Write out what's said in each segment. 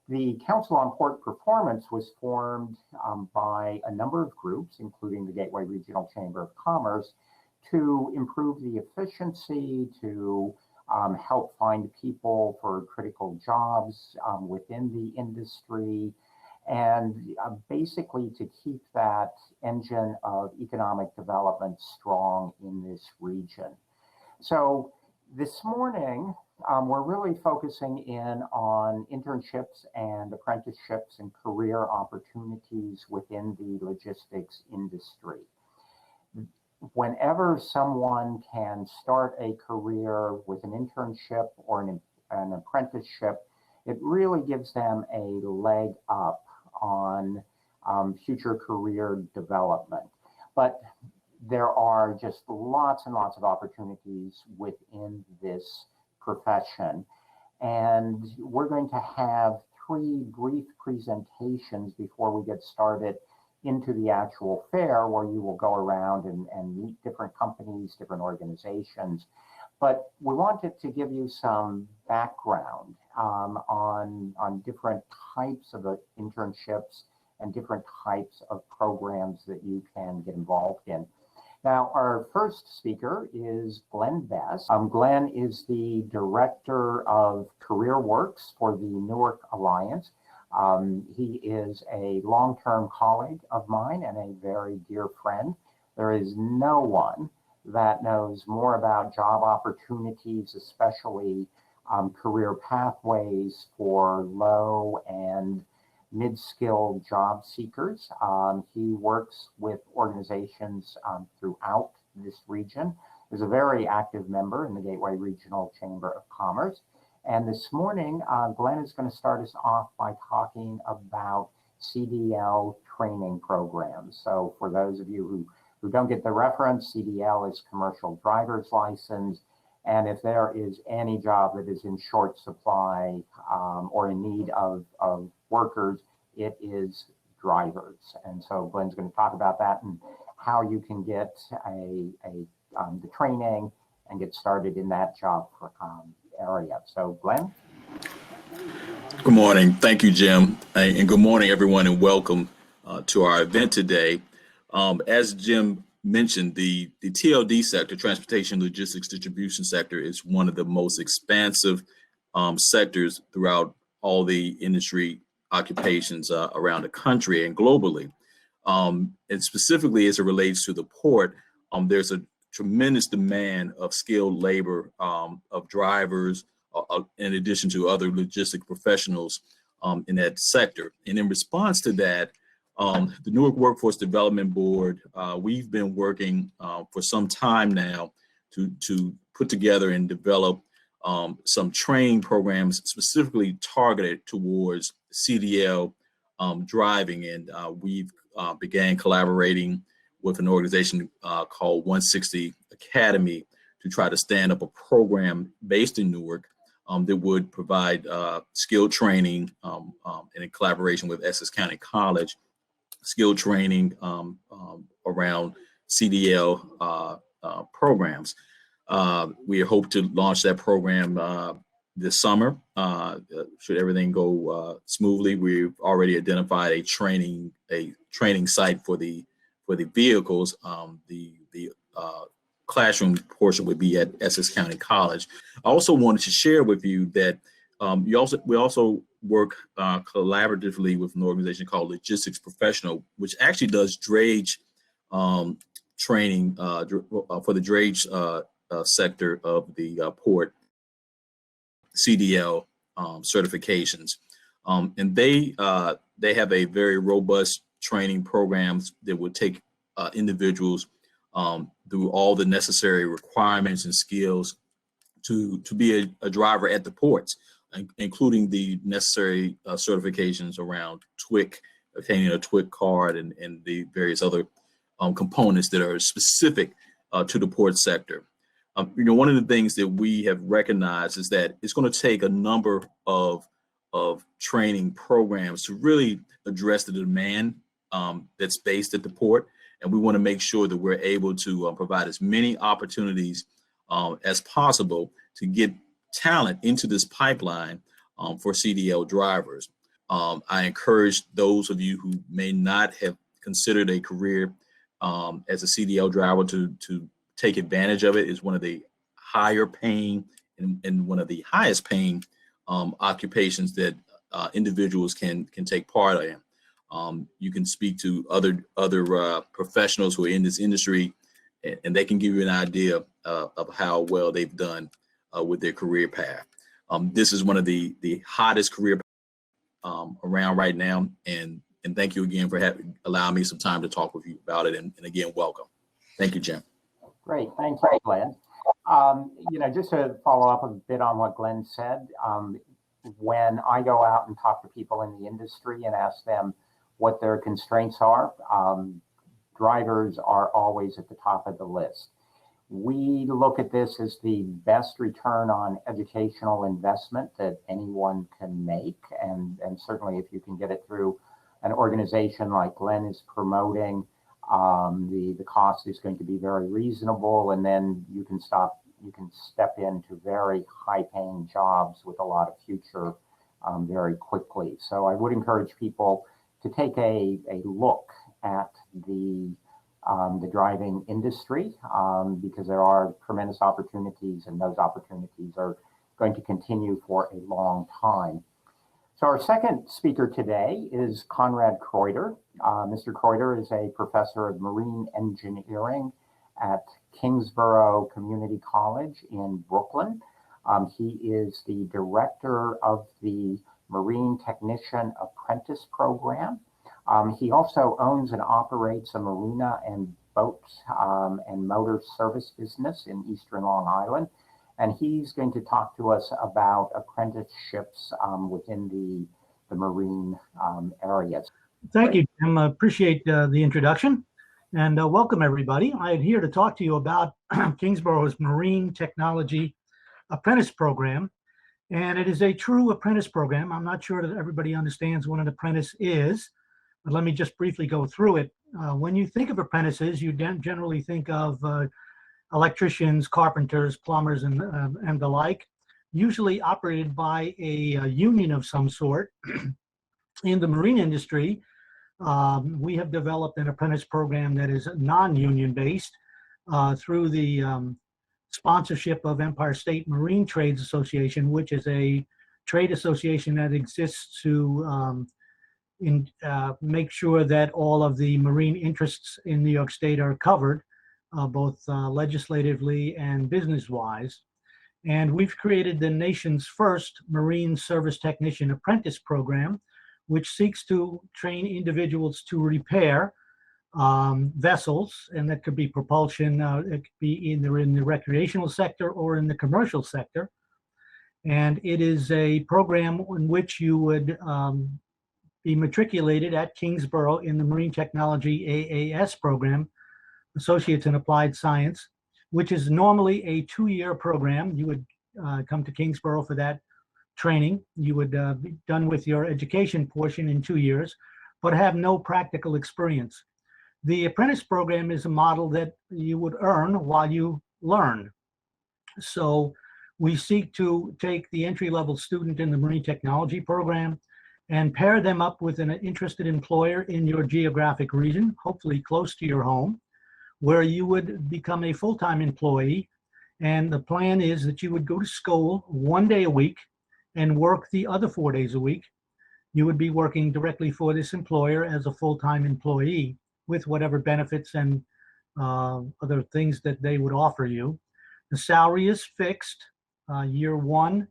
The Council on Port Performance was formed by a number of groups, including the Gateway Regional Chamber of Commerce, to improve the efficiency, to help find people for critical jobs within the industry, and basically to keep that engine of economic development strong in this region. So this morning, we're really focusing in on internships and apprenticeships and career opportunities within the logistics industry. Whenever someone can start a career with an internship or an apprenticeship, it really gives them a leg up on future career development. But there are just lots and lots of opportunities within this profession. And we're going to have 3 brief presentations before we get started into the actual fair, where you will go around and meet different companies, different organizations. But we wanted to give you some background on different types of internships and different types of programs that you can get involved in. Now, our first speaker is Glenn Best. Glenn is the Director of Career Works for the Newark Alliance. He is a long-term colleague of mine and a very dear friend. There is no one that knows more about job opportunities, especially career pathways for low and mid-skilled job seekers. He works with organizations throughout this region. He's a very active member in the Gateway Regional Chamber of Commerce. And this morning, Glenn is going to start us off by talking about CDL training programs. So for those of you who don't get the reference, CDL is Commercial Driver's License. And if there is any job that is in short supply or in need of workers, it is drivers. And so Glenn's going to talk about that and how you can get the training and get started in that job area. So Glenn? Good morning. Thank you, Jim. And good morning, everyone, and welcome to our event today. As Jim mentioned, the TLD sector, transportation, logistics, distribution sector, is one of the most expansive sectors throughout all the industry occupations around the country and globally. And specifically as it relates to the port, there's a tremendous demand of skilled labor, of drivers, in addition to other logistic professionals in that sector. And in response to that, the Newark Workforce Development Board, we've been working for some time now to put together and develop some training programs specifically targeted towards CDL driving. And we've began collaborating with an organization called 160 Academy to try to stand up a program based in Newark that would provide skilled training and in collaboration with Essex County College, skill training around CDL programs. We hope to launch that program this summer. Should everything go smoothly, we've already identified a training site for the vehicles. The classroom portion would be at Essex County College. I also wanted to share with you that we also work collaboratively with an organization called Logistics Professional, which actually does drayage training for the drayage sector of the port CDL certifications. And they have a very robust training programs that would take individuals through all the necessary requirements and skills to be a driver at the ports, including the necessary certifications around TWIC, obtaining a TWIC card, and the various other components that are specific to the port sector. One of the things that we have recognized is that it's going to take a number of training programs to really address the demand that's based at the port. And we want to make sure that we're able to provide as many opportunities as possible to get talent into this pipeline for CDL drivers. I encourage those of you who may not have considered a career as a CDL driver to take advantage of it. It's one of the higher paying and one of the highest paying occupations that individuals can take part in. You can speak to other professionals who are in this industry, and they can give you an idea of how well they've done with their career path. This is one of the hottest career around right now, and thank you again for allowing me some time to talk with you about it. And again, welcome. Thank you, Jim. Great, thank you, Glenn. Just to follow up a bit on what Glenn said, when I go out and talk to people in the industry and ask them what their constraints are, drivers are always at the top of the list. We look at this as the best return on educational investment that anyone can make. And certainly if you can get it through an organization like Glenn is promoting, the cost is going to be very reasonable. And then you can step into very high paying jobs with a lot of future very quickly. So I would encourage people to take a look at the driving industry because there are tremendous opportunities, and those opportunities are going to continue for a long time. So our second speaker today is Conrad Kreuter. Mr. Kreuter is a professor of marine engineering at Kingsborough Community College in Brooklyn. He is the director of the Marine Technician Apprentice Program. He also owns and operates a marina and boat and motor service business in Eastern Long Island. And he's going to talk to us about apprenticeships within the marine areas. Thank you, Jim. I appreciate the introduction. And welcome, everybody. I'm here to talk to you about Kingsborough's Marine Technology Apprentice Program. And it is a true apprentice program. I'm not sure that everybody understands what an apprentice is, but let me just briefly go through it. When you think of apprentices, you generally think of electricians, carpenters, plumbers, and the like, usually operated by a union of some sort. In the marine industry, we have developed an apprentice program that is non-union based through the sponsorship of Empire State Marine Trades Association, which is a trade association that exists to make sure that all of the marine interests in New York State are covered, both legislatively and business-wise. And we've created the nation's first Marine Service Technician Apprentice Program, which seeks to train individuals to repair vessels, and that could be propulsion, it could be either in the recreational sector or in the commercial sector. And it is a program in which you would be matriculated at Kingsborough in the Marine Technology AAS program, Associates in Applied Science, which is normally a 2-year program. You would come to Kingsborough for that training. You would be done with your education portion in 2 years, but have no practical experience. The apprentice program is a model that you would earn while you learn. So we seek to take the entry-level student in the marine technology program and pair them up with an interested employer in your geographic region, hopefully close to your home, where you would become a full-time employee. And the plan is that you would go to school 1 day a week and work the other 4 days a week. You would be working directly for this employer as a full-time employee with whatever benefits and other things that they would offer you. The salary is fixed. Year 1,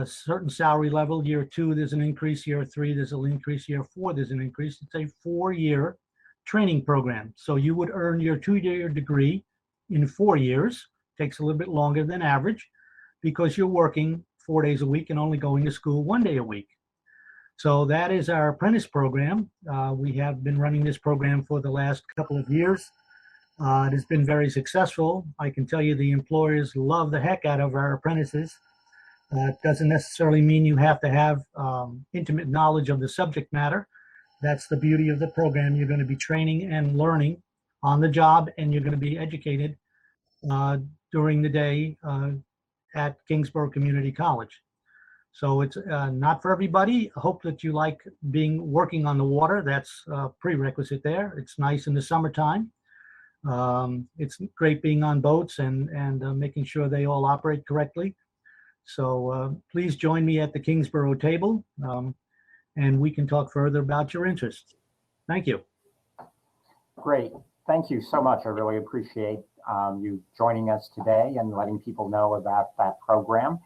certain salary level. Year 2, there's an increase. Year 3, there's an increase. Year 4, there's an increase. It's a 4-year training program. So you would earn your 2-year degree in 4 years. Takes a little bit longer than average because you're working 4 days a week and only going to school 1 day a week. So that is our apprentice program. We have been running this program for the last couple of years. It has been very successful. I can tell you the employers love the heck out of our apprentices. It doesn't necessarily mean you have to have intimate knowledge of the subject matter. That's the beauty of the program. You're going to be training and learning on the job, and you're going to be educated during the day at Kingsborough Community College. So it's not for everybody. I hope that you like working on the water. That's a prerequisite there. It's nice in the summertime. It's great being on boats and making sure they all operate correctly. So please join me at the Kingsborough table, and we can talk further about your interests. Thank you. Great. Thank you so much. I really appreciate you joining us today and letting people know about that program.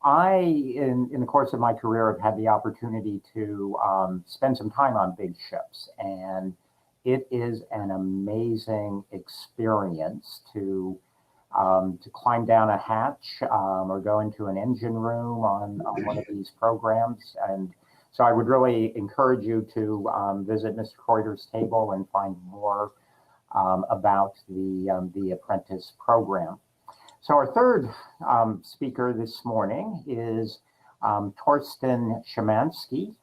In the course of my career, have had the opportunity to spend some time on big ships, and it is an amazing experience to climb down a hatch or go into an engine room on one of these programs. And so I would really encourage you to visit Mr. Kreuter's table and find more about the apprentice program. So our third speaker this morning is Torsten Szymanski.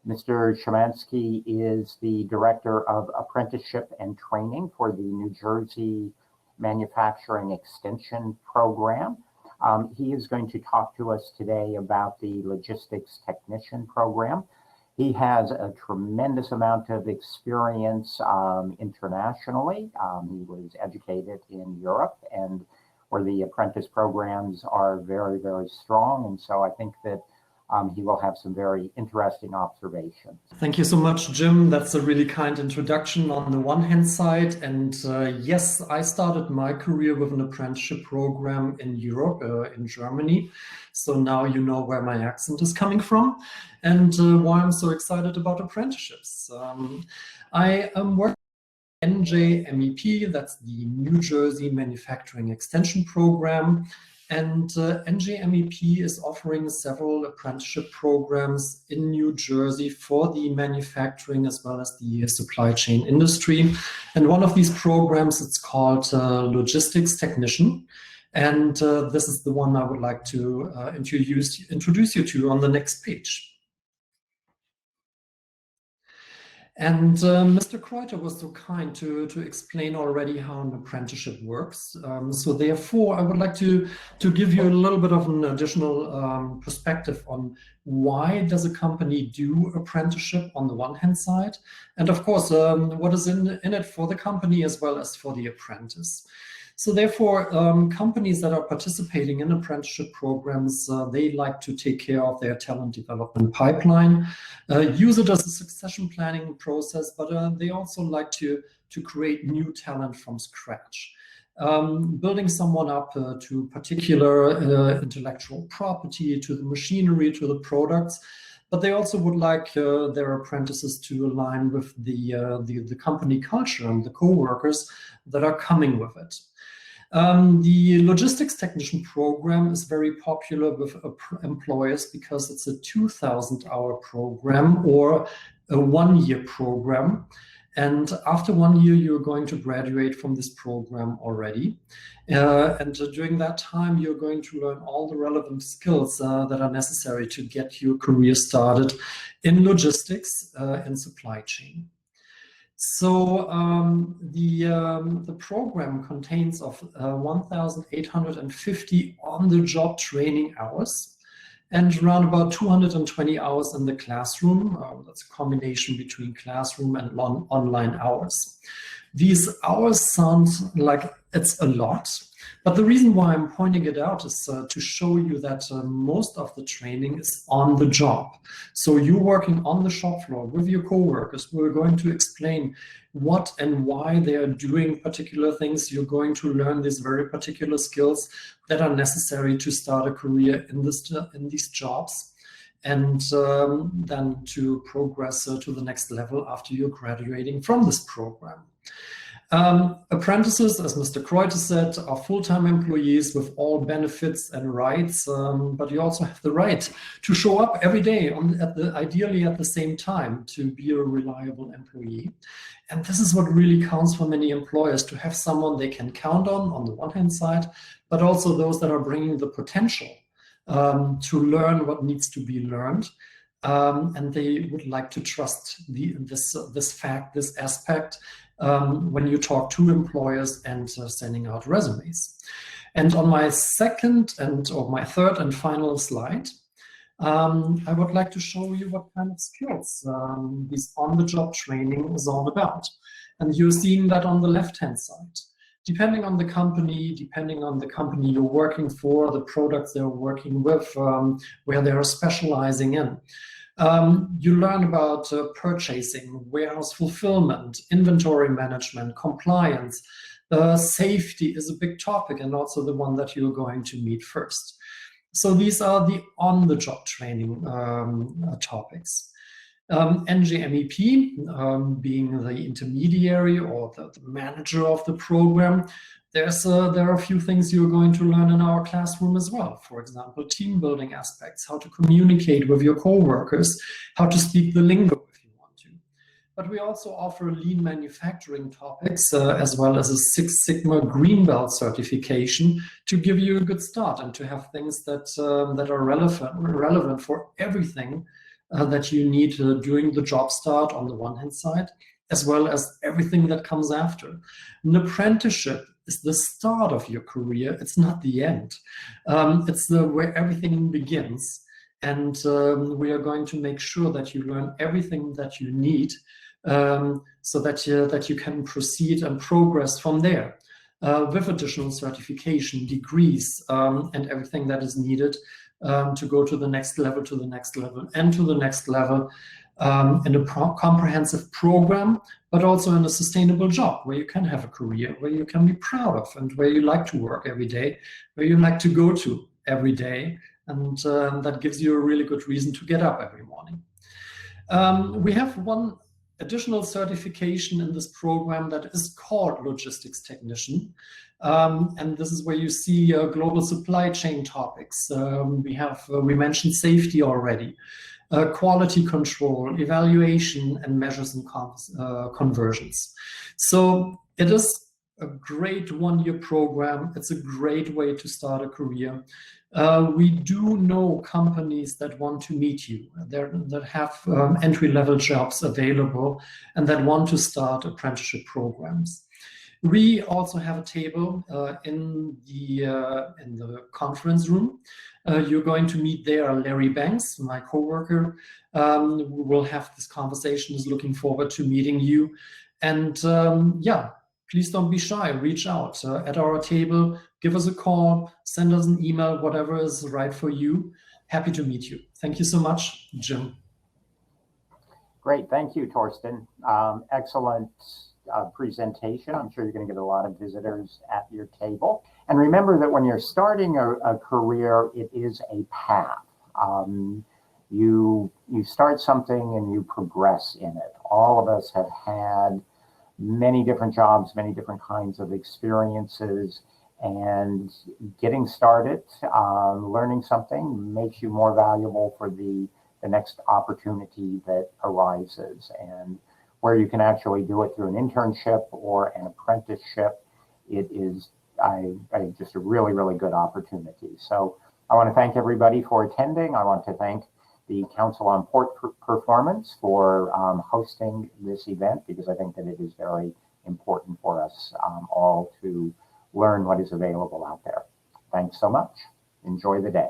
Mr. Szymanski is the Director of Apprenticeship and Training for the New Jersey Manufacturing Extension Program. He is going to talk to us today about the Logistics Technician Program. He has a tremendous amount of experience internationally. He was educated in Europe, and where the apprentice programs are very, very strong. And so I think that he will have some very interesting observations. Thank you so much, Jim. That's a really kind introduction on the one hand side. And yes, I started my career with an apprenticeship program in Europe, in Germany. So now you know where my accent is coming from and why I'm so excited about apprenticeships. I am working at NJMEP, that's the New Jersey Manufacturing Extension Program. And NJMEP is offering several apprenticeship programs in New Jersey for the manufacturing as well as the supply chain industry. And one of these programs, it's called Logistics Technician. And this is the one I would like to introduce you to on the next page. And Mr. Kreuter was so kind to explain already how an apprenticeship works. So therefore, I would like to give you a little bit of an additional perspective on why does a company do apprenticeship on the one hand side, and of course, what is in it for the company as well as for the apprentice. So therefore, companies that are participating in apprenticeship programs, they like to take care of their talent development pipeline, use it as a succession planning process, but they also like to create new talent from scratch. Building someone up to particular intellectual property, to the machinery, to the products, but they also would like their apprentices to align with the company culture and the co-workers that are coming with it. The Logistics Technician Program is very popular with employers because it's a 2,000-hour program or a one-year program. And after 1 year, you're going to graduate from this program already. And during that time, you're going to learn all the relevant skills that are necessary to get your career started in logistics and supply chain. So the program contains of 1,850 on-the-job training hours and around about 220 hours in the classroom. That's a combination between classroom and online hours. These hours sound like it's a lot, but the reason why I'm pointing it out is to show you that most of the training is on the job. So you're working on the shop floor with your co-workers. We're going to explain what and why they are doing particular things. You're going to learn these very particular skills that are necessary to start a career in these jobs, and then to progress to the next level after you're graduating from this program. Apprentices, as Mr. Kreuter said, are full-time employees with all benefits and rights, but you also have the right to show up every day, ideally at the same time, to be a reliable employee. And this is what really counts for many employers, to have someone they can count on the one hand side, but also those that are bringing the potential to learn what needs to be learned. And they would like to trust this aspect when you talk to employers and sending out resumes. And on my my third and final slide, I would like to show you what kind of skills this on-the-job training is all about. And you're seeing that on the left-hand side. Depending on the company you're working for, the products they're working with, where they're specializing in. You learn about purchasing, warehouse fulfillment, inventory management, compliance. Safety is a big topic and also the one that you're going to meet first. So these are the on-the-job training topics. NGMEP, being the intermediary or the manager of the program, there are a few things you're going to learn in our classroom as well. For example, team building aspects, how to communicate with your coworkers, how to speak the lingo if you want to. But we also offer lean manufacturing topics as well as a Six Sigma Green Belt certification to give you a good start and to have things that are relevant for everything that you need during the job start on the one hand side, as well as everything that comes after. An apprenticeship is the start of your career. It's not the end. It's where everything begins. And we are going to make sure that you learn everything that you need so that you can proceed and progress from there with additional certification, degrees, and everything that is needed to go to the next level, and to the next level in a comprehensive program, but also in a sustainable job where you can have a career, where you can be proud of, and where you like to work every day, where you like to go to every day, and that gives you a really good reason to get up every morning. We have one additional certification in this program that is called Logistics Technician. And this is where you see global supply chain topics. We mentioned safety already, quality control, evaluation, and measures and conversions. So it is a great one-year program. It's a great way to start a career. We do know companies that want to meet you, that have entry-level jobs available and that want to start apprenticeship programs. We also have a table in the conference room. You're going to meet there Larry Banks, my coworker. We will have this conversation. Is looking forward to meeting you. And yeah, please don't be shy. Reach out at our table. Give us a call. Send us an email. Whatever is right for you. Happy to meet you. Thank you so much, Jim. Great. Thank you, Torsten. Excellent presentation. I'm sure you're going to get a lot of visitors at your table. And remember that when you're starting a career, it is a path. You start something and you progress in it. All of us have had many different jobs, many different kinds of experiences, and getting started, learning something makes you more valuable for the next opportunity that arises. And where you can actually do it through an internship or an apprenticeship, it is just a really, really good opportunity. So I want to thank everybody for attending. I want to thank the Council on Port Performance for hosting this event, because I think that it is very important for us all to learn what is available out there. Thanks so much. Enjoy the day.